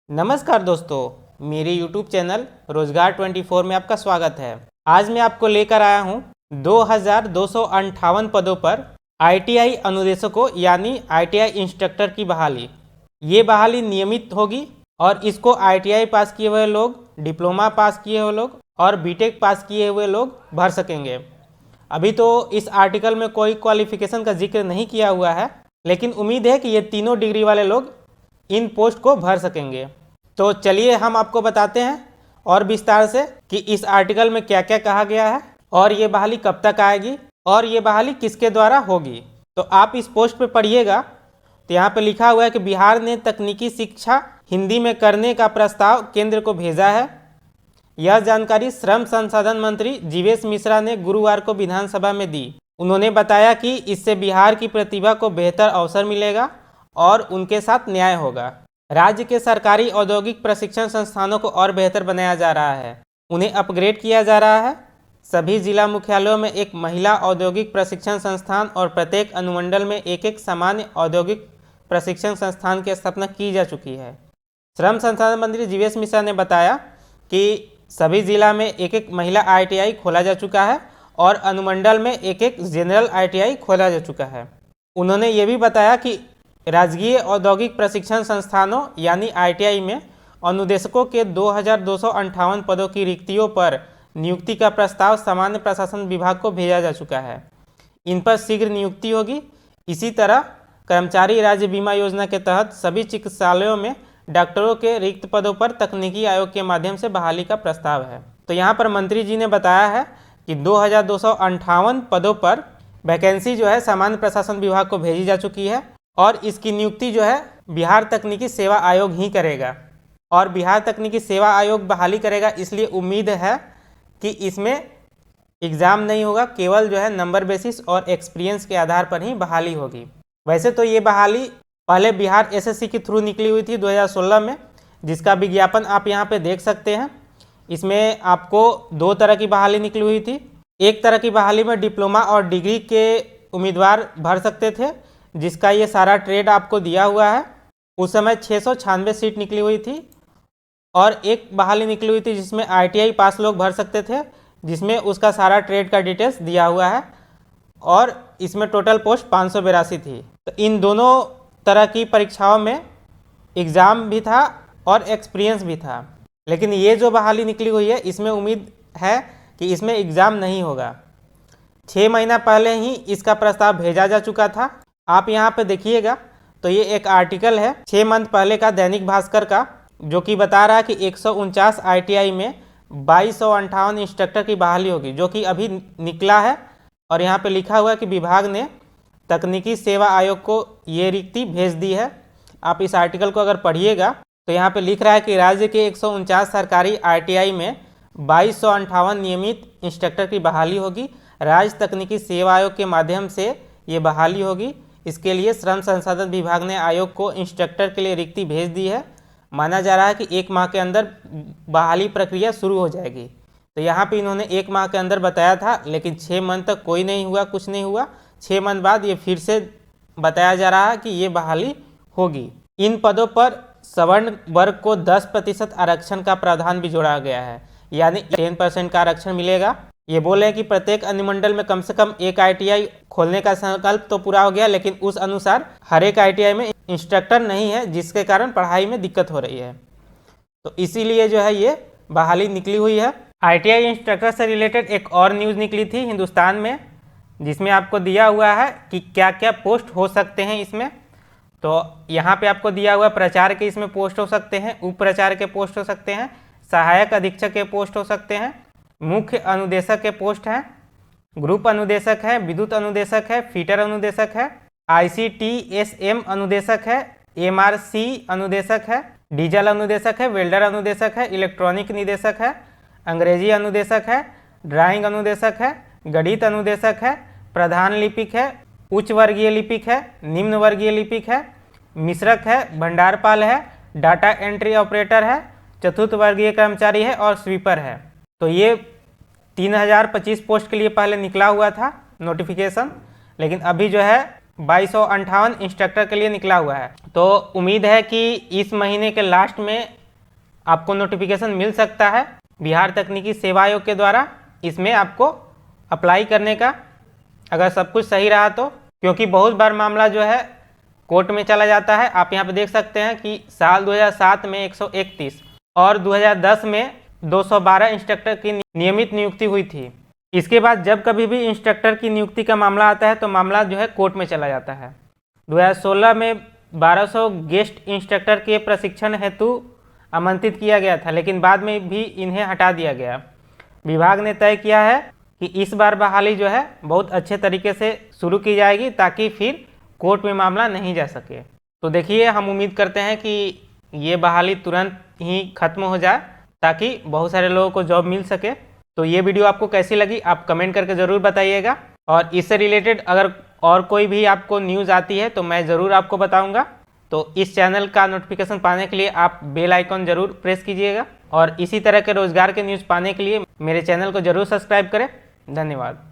नमस्कार दोस्तों, मेरे YouTube चैनल रोजगार 24 में आपका स्वागत है। आज मैं आपको लेकर आया हूं 2258 पदों पर ITI अनुदेशकों यानी ITI इंस्ट्रक्टर की बहाली। ये बहाली नियमित होगी और इसको ITI पास किए हुए लोग, डिप्लोमा पास किए हुए लोग और बीटेक पास किए हुए लोग भर सकेंगे। अभी तो इस आर्टिकल में कोई क्वालिफिकेशन का जिक्र नहीं किया हुआ है, लेकिन उम्मीद है कि ये तीनों डिग्री वाले लोग इन पोस्ट को भर सकेंगे। तो चलिए हम आपको बताते हैं और विस्तार से कि इस आर्टिकल में क्या क्या कहा गया है और ये बहाली कब तक आएगी और ये बहाली किसके द्वारा होगी। तो आप इस पोस्ट पे पढ़िएगा तो यहाँ पे लिखा हुआ है कि बिहार ने तकनीकी शिक्षा हिंदी में करने का प्रस्ताव केंद्र को भेजा है। यह जानकारी श्रम संसाधन मंत्री जीवेश मिश्रा ने गुरुवार को विधानसभा में दी। उन्होंने बताया कि इससे बिहार की प्रतिभा को बेहतर अवसर मिलेगा और उनके साथ न्याय होगा। राज्य के सरकारी औद्योगिक प्रशिक्षण संस्थानों को और बेहतर बनाया जा रहा है, उन्हें अपग्रेड किया जा रहा है। सभी जिला मुख्यालयों में एक महिला औद्योगिक प्रशिक्षण संस्थान और प्रत्येक अनुमंडल में एक सामान्य औद्योगिक प्रशिक्षण संस्थान की स्थापना की जा चुकी है। श्रम संसाधन मंत्री जीवेश मिश्रा ने बताया कि सभी जिला में एक महिला ITI खोला जा चुका है और अनुमंडल में एक जनरल ITI खोला जा चुका है। उन्होंने ये भी बताया कि राजकीय औद्योगिक प्रशिक्षण संस्थानों यानी ITI में अनुदेशकों के 2258 पदों की रिक्तियों पर नियुक्ति का प्रस्ताव सामान्य प्रशासन विभाग को भेजा जा चुका है। इन पर शीघ्र नियुक्ति होगी। इसी तरह कर्मचारी राज्य बीमा योजना के तहत सभी चिकित्सालयों में डॉक्टरों के रिक्त पदों पर तकनीकी आयोग के माध्यम से बहाली का प्रस्ताव है। तो यहाँ पर मंत्री जी ने बताया है कि 2258 पदों पर वैकेंसी जो है सामान्य प्रशासन विभाग को भेजी जा चुकी है और इसकी नियुक्ति जो है बिहार तकनीकी सेवा आयोग ही करेगा और बिहार तकनीकी सेवा आयोग बहाली करेगा। इसलिए उम्मीद है कि इसमें एग्ज़ाम नहीं होगा, केवल जो है नंबर बेसिस और एक्सपीरियंस के आधार पर ही बहाली होगी। वैसे तो ये बहाली पहले बिहार SSC के थ्रू निकली हुई थी 2016 में, जिसका विज्ञापन आप यहाँ पे देख सकते हैं। इसमें आपको दो तरह की बहाली निकली हुई थी। एक तरह की बहाली में डिप्लोमा और डिग्री के उम्मीदवार भर सकते थे, जिसका ये सारा ट्रेड आपको दिया हुआ है। उस समय 696 सीट निकली हुई थी और एक बहाली निकली हुई थी जिसमें ITI पास लोग भर सकते थे, जिसमें उसका सारा ट्रेड का डिटेल्स दिया हुआ है और इसमें टोटल पोस्ट 582 थी। तो इन दोनों तरह की परीक्षाओं में एग्ज़ाम भी था और एक्सपीरियंस भी था, लेकिन ये जो बहाली निकली हुई है इसमें उम्मीद है कि इसमें एग्ज़ाम नहीं होगा। 6 महीना पहले ही इसका प्रस्ताव भेजा जा चुका था। आप यहाँ पे देखिएगा तो ये एक आर्टिकल है 6 मंथ पहले का दैनिक भास्कर का, जो कि बता रहा है कि 149 ITI में 2258 इंस्ट्रक्टर की बहाली होगी, जो कि अभी निकला है। और यहाँ पे लिखा हुआ है कि विभाग ने तकनीकी सेवा आयोग को ये रिक्ति भेज दी है। आप इस आर्टिकल को अगर पढ़िएगा तो यहाँ पे लिख रहा है कि राज्य के 149 सरकारी ITI में 2258 नियमित इंस्ट्रक्टर की बहाली होगी। राज्य तकनीकी सेवा आयोग के माध्यम से ये बहाली होगी। इसके लिए श्रम संसाधन विभाग ने आयोग को इंस्ट्रक्टर के लिए रिक्ति भेज दी है। माना जा रहा है कि 1 माह के अंदर बहाली प्रक्रिया शुरू हो जाएगी। तो यहाँ पे इन्होंने 1 माह के अंदर बताया था, लेकिन 6 मंथ तक कोई नहीं हुआ, कुछ नहीं हुआ। 6 मंथ बाद ये फिर से बताया जा रहा है कि ये बहाली होगी। इन पदों पर सवर्ण वर्ग को 10% आरक्षण का प्रावधान भी जोड़ा गया है, यानी 10% का आरक्षण मिलेगा। ये बोले कि प्रत्येक अनुमंडल में कम से कम एक ITI खोलने का संकल्प तो पूरा हो गया, लेकिन उस अनुसार हर एक ITI में इंस्ट्रक्टर नहीं है, जिसके कारण पढ़ाई में दिक्कत हो रही है। तो इसीलिए जो है ये बहाली निकली हुई है। ITI इंस्ट्रक्टर से रिलेटेड एक और न्यूज़ निकली थी हिंदुस्तान में, जिसमें आपको दिया हुआ है कि क्या क्या पोस्ट हो सकते हैं इसमें। तो यहाँ पे आपको दिया हुआ प्रचार के इसमें पोस्ट हो सकते हैं, उप प्रचार के पोस्ट हो सकते हैं, सहायक अधीक्षक के पोस्ट हो सकते हैं, मुख्य अनुदेशक के पोस्ट हैं, ग्रुप अनुदेशक है, विद्युत अनुदेशक है, फीटर अनुदेशक है, ICTSM अनुदेशक है, MRC अनुदेशक है, डीजल अनुदेशक है, वेल्डर अनुदेशक है, इलेक्ट्रॉनिक निदेशक है, अंग्रेजी अनुदेशक है, ड्राइंग अनुदेशक है, गणित अनुदेशक है, प्रधान लिपिक है, उच्च वर्गीय लिपिक है, निम्न वर्गीय लिपिक है, मिश्रक है, भंडारपाल है, डाटा एंट्री ऑपरेटर है, चतुर्थ वर्गीय कर्मचारी है और स्वीपर है। तो ये 3025 पोस्ट के लिए पहले निकला हुआ था नोटिफिकेशन, लेकिन अभी जो है 2258 इंस्ट्रक्टर के लिए निकला हुआ है। तो उम्मीद है कि इस महीने के लास्ट में आपको नोटिफिकेशन मिल सकता है बिहार तकनीकी सेवा आयोग के द्वारा इसमें आपको अप्लाई करने का, अगर सब कुछ सही रहा तो। क्योंकि बहुत बार मामला जो है कोर्ट में चला जाता है। आप यहाँ पे देख सकते हैं कि साल 2007 में 131 और 2010 में 212 इंस्ट्रक्टर की नियमित नियुक्ति हुई थी। इसके बाद जब कभी भी इंस्ट्रक्टर की नियुक्ति का मामला आता है तो मामला जो है कोर्ट में चला जाता है। 2016 में 1200 गेस्ट इंस्ट्रक्टर के प्रशिक्षण हेतु आमंत्रित किया गया था, लेकिन बाद में भी इन्हें हटा दिया गया। विभाग ने तय किया है कि इस बार बहाली जो है बहुत अच्छे तरीके से शुरू की जाएगी ताकि फिर कोर्ट में मामला नहीं जा सके। तो देखिए, हम उम्मीद करते हैं कि ये बहाली तुरंत ही खत्म हो जाए ताकि बहुत सारे लोगों को जॉब मिल सके। तो ये वीडियो आपको कैसी लगी आप कमेंट करके ज़रूर बताइएगा, और इससे रिलेटेड अगर और कोई भी आपको न्यूज़ आती है तो मैं ज़रूर आपको बताऊंगा। तो इस चैनल का नोटिफिकेशन पाने के लिए आप बेल आइकॉन ज़रूर प्रेस कीजिएगा, और इसी तरह के रोजगार के न्यूज़ पाने के लिए मेरे चैनल को ज़रूर सब्सक्राइब करें। धन्यवाद।